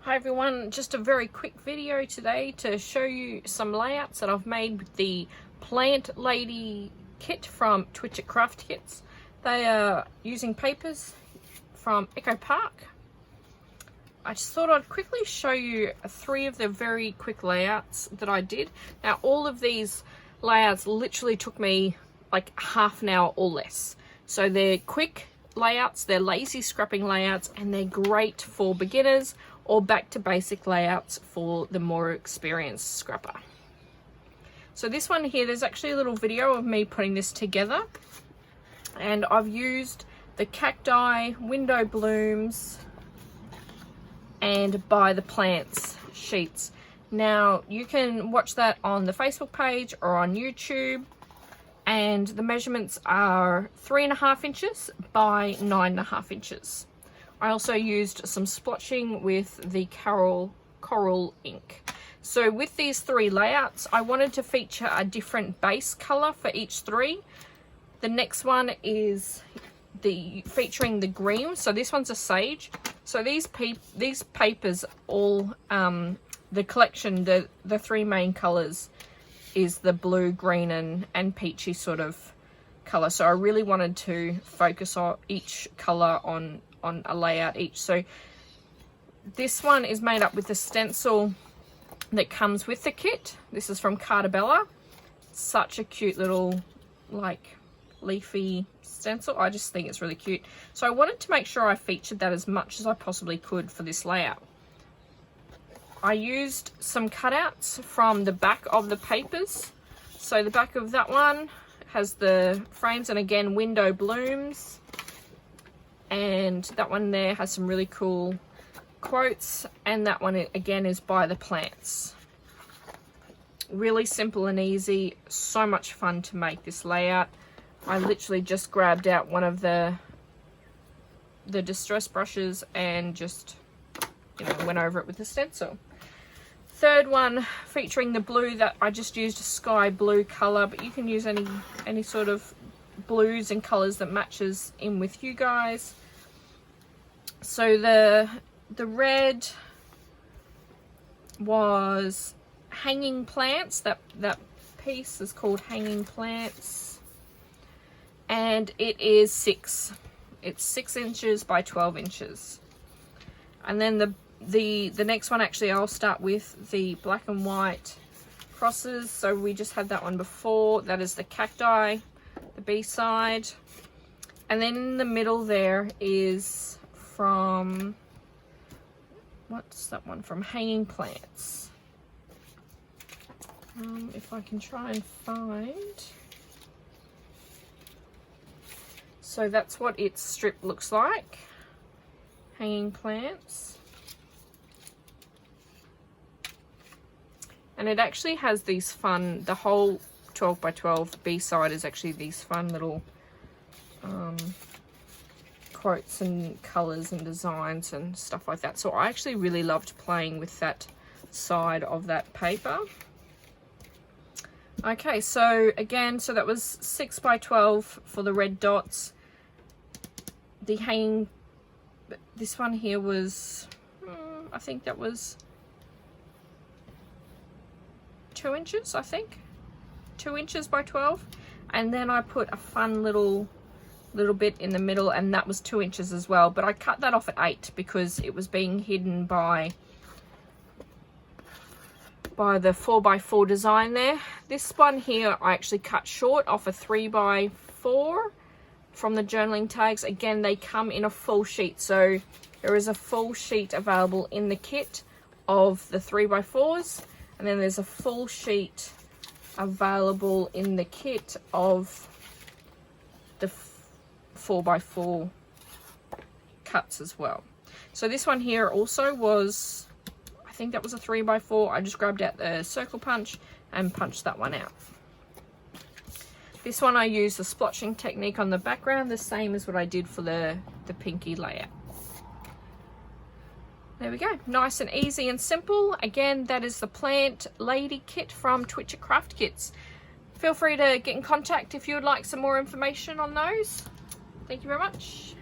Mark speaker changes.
Speaker 1: Hi everyone, just a very quick video today to show you some layouts that I've made with the Plant Lady kit from Twitchit Craft Kits. They are using papers from Echo Park. I just thought I'd quickly show you 3 of the very quick layouts that I did. Now all of these layouts literally took me like half an hour or less. So they're quick layouts, they're lazy scrapping layouts, and they're great for beginners or back to basic layouts for the more experienced scrapper. So this one here, there's actually a little video of me putting this together, and I've used the cacti, window blooms, and by the plants sheets. Now you can watch that on the Facebook page or on YouTube, and the measurements are 3.5 inches by 9.5 inches. I also used some sploshing with the coral ink. So with these 3 layouts, I wanted to feature a different base color for each 3. The next one is featuring the green. So this one's a sage. So these papers all, the collection, the 3 main colors is the blue, green, and peachy sort of color. So I really wanted to focus on each color on a layout each. So this one is made up with the stencil that comes with the kit. This is from Cardabella. Such a cute little like leafy stencil. I just think it's really cute. So I wanted to make sure I featured that as much as I possibly could for this layout. I used some cutouts from the back of the papers. So the back of that one has the frames, and again window blooms. And that one there has some really cool quotes, and that one again is by the plants. Really simple and easy, so much fun to make this layout. I literally just grabbed out one of the distress brushes and just, you know, went over it with a stencil. Third one featuring the blue, that I just used a sky blue color, but you can use any sort of blues and colors that matches in with you guys. So the red was hanging plants. That piece is called hanging plants, and it is 6. It's 6 inches by 12 inches. And then the next one, actually I'll start with the black and white crosses. So we just had that one before. That is the cacti, the B side. And then in the middle there is from, what's that one from? Hanging plants. If I can try and find. So that's what its strip looks like. Hanging plants. And it actually has these fun, the whole 12 by 12 B side is actually these fun little quotes and colors and designs and stuff like that. So I actually really loved playing with that side of that paper. Okay, so again, so that was 6 by 12 for the red dots. The hanging, this one here was, I think that was 2 inches, I think. 2 inches by 12. And then I put a fun little bit in the middle, and that was 2 inches as well, but I cut that off at 8 because it was being hidden by the 4x4 design there. This one here I actually cut short off a 3x4 from the journaling tags. Again, they come in a full sheet, so there is a full sheet available in the kit of the 3x4s, and then there's a full sheet available in the kit of the 4x4 cuts as well. So this one here also was, I think that was a 3x4. I just grabbed out the circle punch and punched that one out. This one I used the sploshing technique on the background, the same as what I did for the pinky layout. There we go, nice and easy and simple. Again, that is the Plant Lady kit from Twitchit Craft Kits. Feel free to get in contact if you would like some more information on those. Thank you very much.